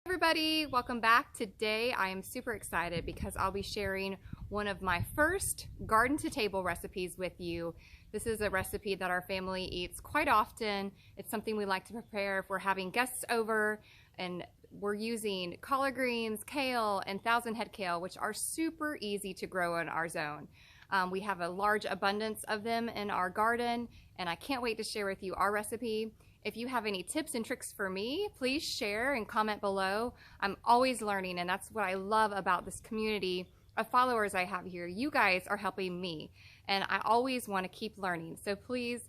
Everybody, welcome back. Today I am super excited because I'll be sharing one of my first garden to table recipes with you. This is a recipe that our family eats quite often. It's something we like to prepare if we're having guests over, and we're using collard greens, kale, and thousand head kale, which are super easy to grow in our zone. We have a large abundance of them in our garden, and I can't wait to share with you our recipe. If you have any tips and tricks for me, please share and comment below. I'm always learning, and that's what I love about this community of followers I have here. You guys are helping me, and I always want to keep learning. So please,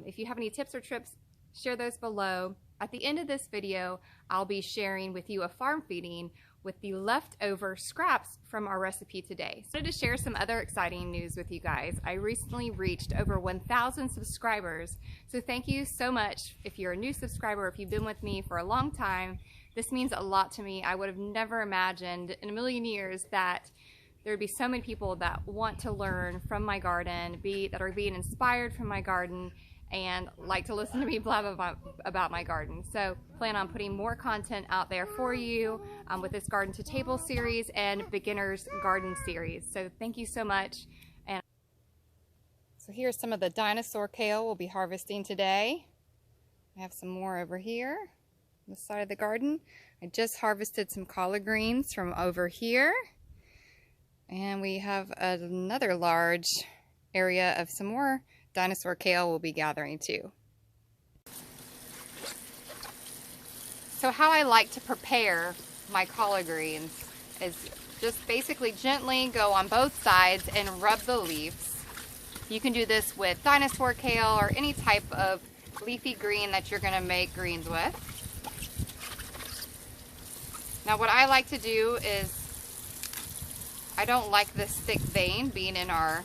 if you have any tips or tricks, share those below. At the end of this video, I'll be sharing with you a farm feeding with the leftover scraps from our recipe today. So I wanted to share some other exciting news with you guys. I recently reached over 1,000 subscribers, so thank you so much. If you're a new subscriber, if you've been with me for a long time, this means a lot to me. I would have never imagined in a million years that there would be so many people that want to learn from my garden, that are being inspired from my garden, and like to listen to me blab about my garden. So plan on putting more content out there for you with this garden to table series and beginners garden series. So thank you so much. And so here's some of the dinosaur kale we'll be harvesting today. I have some more over here on the side of the garden. I just harvested some collard greens from over here, and we have another large area of some more dinosaur kale we'll be gathering too. So how I like to prepare my collard greens is just basically gently go on both sides and rub the leaves. You can do this with dinosaur kale or any type of leafy green that you're going to make greens with. Now what I like to do is, I don't like this thick vein being in our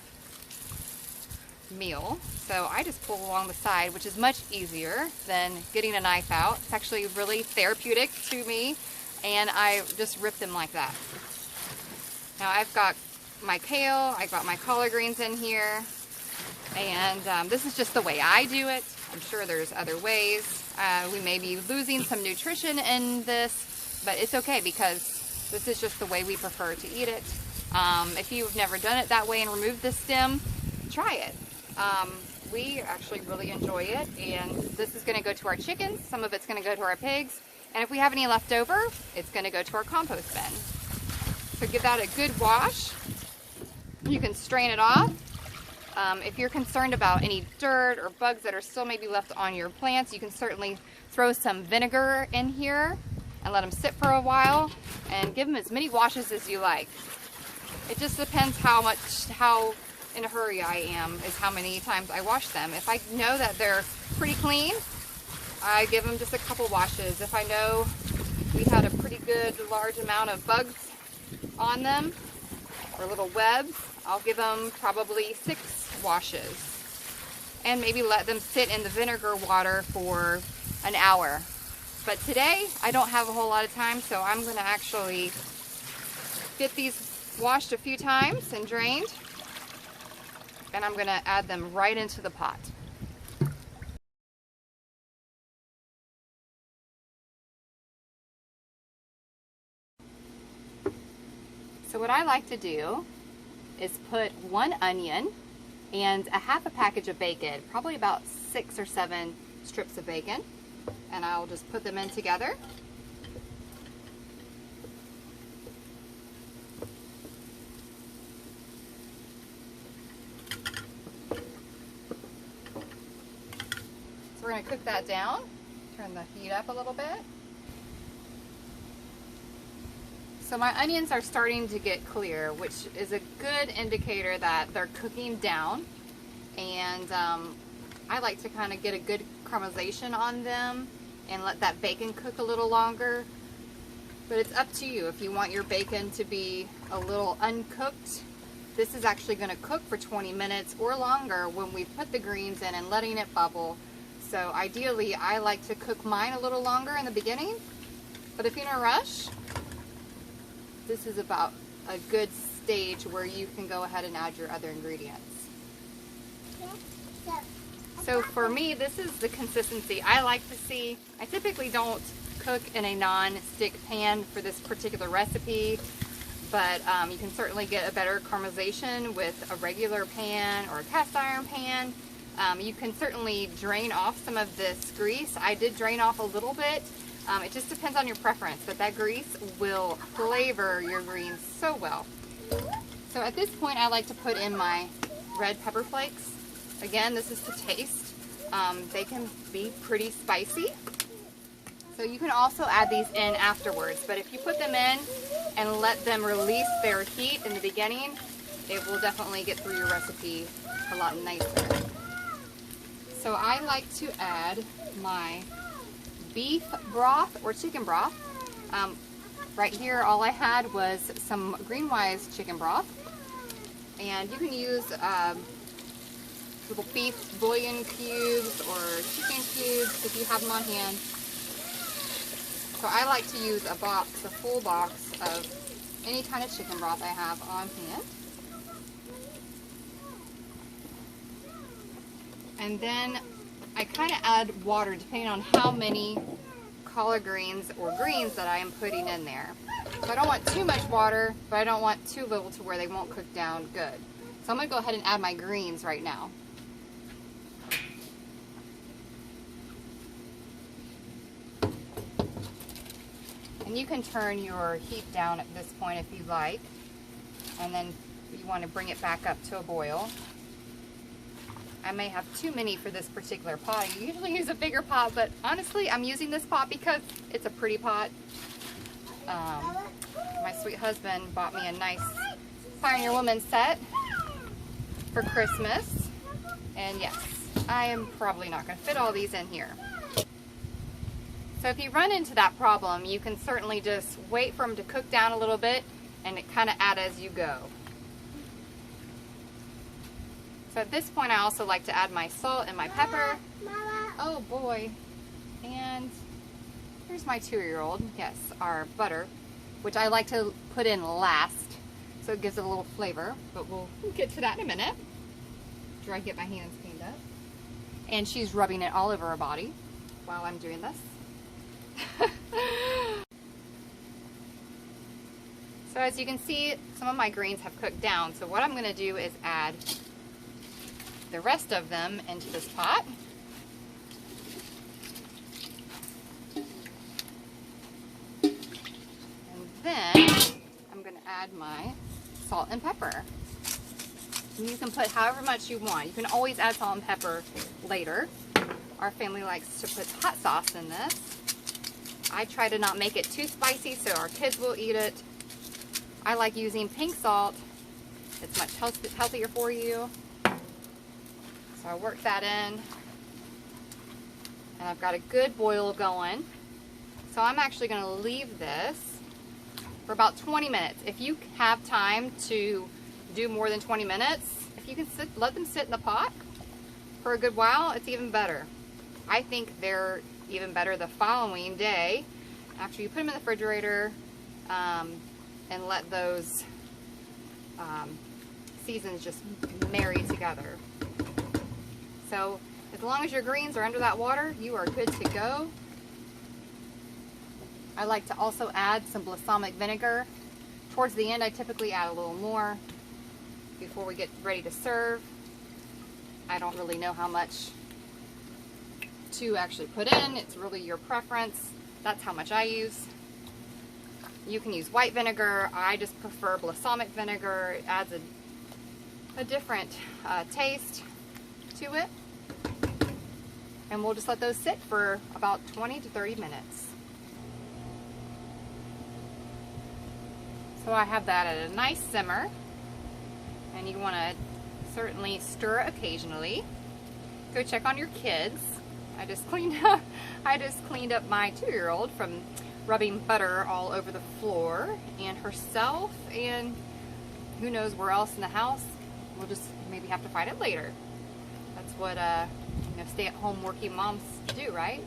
meal, so I just pull along the side, which is much easier than getting a knife out. It's actually really therapeutic to me, and I just rip them like that. Now I've got my kale, I've got my collard greens in here, and this is just the way I do it. I'm sure there's other ways. We may be losing some nutrition in this, but it's okay because this is just the way we prefer to eat it. If you've never done it that way and removed the stem, try it. We actually really enjoy it, and this is going to go to our chickens, some of it's going to go to our pigs, and if we have any left over, it's going to go to our compost bin. So give that a good wash. You can strain it off. If you're concerned about any dirt or bugs that are still maybe left on your plants, you can certainly throw some vinegar in here and let them sit for a while, and give them as many washes as you like. It just depends how in a hurry I am, is how many times I wash them. If I know that they're pretty clean, I give them just a couple washes. If I know we had a pretty good large amount of bugs on them, or little webs, I'll give them probably 6 washes. And maybe let them sit in the vinegar water for an hour. But today, I don't have a whole lot of time, so I'm gonna actually get these washed a few times and drained, and I'm going to add them right into the pot. So what I like to do is put 1 onion and a half a package of bacon, probably about 6 or 7 strips of bacon, and I'll just put them in together. We're going to cook that down, turn the heat up a little bit. So my onions are starting to get clear, which is a good indicator that they're cooking down. And I like to kind of get a good caramelization on them and let that bacon cook a little longer. But it's up to you if you want your bacon to be a little uncooked. This is actually going to cook for 20 minutes or longer when we put the greens in and letting it bubble. So ideally, I like to cook mine a little longer in the beginning, but if you're in a rush, this is about a good stage where you can go ahead and add your other ingredients. So for me, this is the consistency I like to see. I typically don't cook in a non-stick pan for this particular recipe, but you can certainly get a better caramelization with a regular pan or a cast iron pan. You can certainly drain off some of this grease. I did drain off a little bit. It just depends on your preference, but that grease will flavor your greens so well. So at this point, I like to put in my red pepper flakes. Again, this is to taste. They can be pretty spicy. So you can also add these in afterwards, but if you put them in and let them release their heat in the beginning, it will definitely get through your recipe a lot nicer. So I like to add my beef broth or chicken broth. Right here, all I had was some Greenwise chicken broth, and you can use little beef bouillon cubes or chicken cubes if you have them on hand. So I like to use a full box of any kind of chicken broth I have on hand. And then I kind of add water depending on how many collard greens or greens that I am putting in there. So I don't want too much water, but I don't want too little to where they won't cook down good. So I'm going to go ahead and add my greens right now. And you can turn your heat down at this point if you like, and then you want to bring it back up to a boil. I may have too many for this particular pot. I usually use a bigger pot, but honestly, I'm using this pot because it's a pretty pot. My sweet husband bought me a nice Pioneer Woman set for Christmas, and yes, I am probably not going to fit all these in here. So if you run into that problem, you can certainly just wait for them to cook down a little bit and kind of add as you go. So at this point, I also like to add my salt and my pepper. Oh boy. And here's my 2-year-old. Yes, our butter, which I like to put in last, so it gives it a little flavor, but we'll get to that in a minute after I get my hands cleaned up. And she's rubbing it all over her body while I'm doing this. So as you can see, some of my greens have cooked down. So what I'm going to do is add the rest of them into this pot. And then I'm going to add my salt and pepper. And you can put however much you want. You can always add salt and pepper later. Our family likes to put hot sauce in this. I try to not make it too spicy so our kids will eat it. I like using pink salt. It's much healthier for you. So I work that in. And I've got a good boil going. So I'm actually going to leave this for about 20 minutes. If you have time to do more than 20 minutes, if you can let them sit in the pot for a good while, it's even better. I think they're even better the following day after you put them in the refrigerator and let those seasons just marry together. So as long as your greens are under that water, you are good to go. I like to also add some balsamic vinegar. Towards the end, I typically add a little more before we get ready to serve. I don't really know how much to actually put in. It's really your preference. That's how much I use. You can use white vinegar. I just prefer balsamic vinegar. It adds a different taste to it. And we'll just let those sit for about 20 to 30 minutes. So I have that at a nice simmer. And you want to certainly stir occasionally. Go check on your kids. I just cleaned up my 2-year-old from rubbing butter all over the floor, and herself, and who knows where else in the house. We'll just maybe have to fight it later. That's what stay-at-home working moms do, right?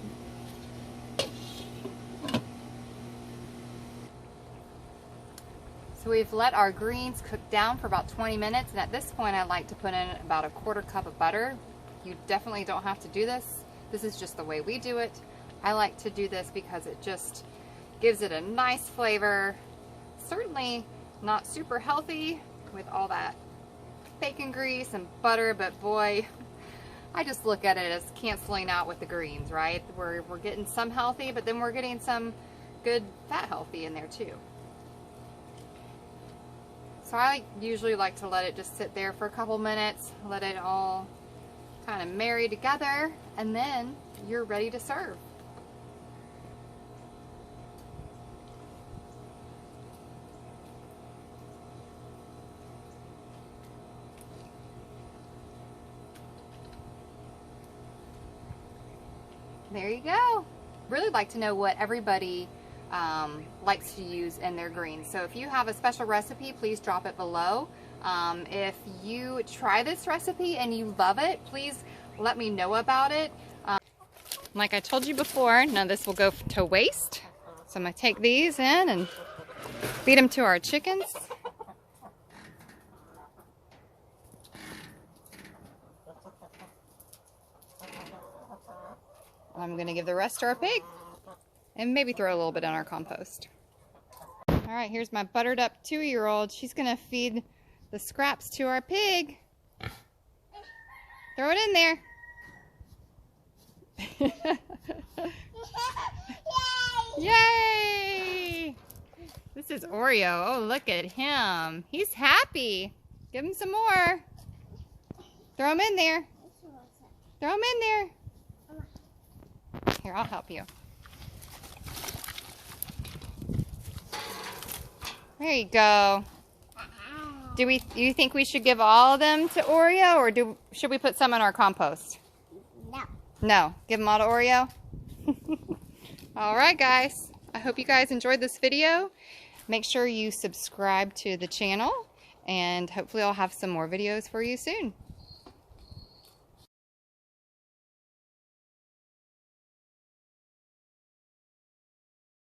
So we've let our greens cook down for about 20 minutes, and at this point I like to put in about a 1/4 cup of butter. You definitely don't have to do this. This is just the way we do it. I like to do this because it just gives it a nice flavor. Certainly not super healthy with all that bacon grease and butter, but boy, I just look at it as canceling out with the greens, right? We're getting some healthy, but then we're getting some good fat healthy in there too. So I usually like to let it just sit there for a couple minutes, let it all kind of marry together, and then you're ready to serve. There you go. Really like to know what everybody likes to use in their greens. So if you have a special recipe, please drop it below. If you try this recipe and you love it, please let me know about it. Like I told you before, none of this will go to waste. So I'm going to take these in and feed them to our chickens. I'm going to give the rest to our pig and maybe throw a little bit on our compost. All right, here's my buttered up 2-year-old. She's going to feed the scraps to our pig. Throw it in there. Yay! This is Oreo. Oh, look at him. He's happy. Give him some more. Throw him in there. Throw him in there. Here, I'll help you. There you go. Do you think we should give all of them to Oreo, or should we put some in our compost? No. No. Give them all to Oreo? All right, guys. I hope you guys enjoyed this video. Make sure you subscribe to the channel, and hopefully I'll have some more videos for you soon.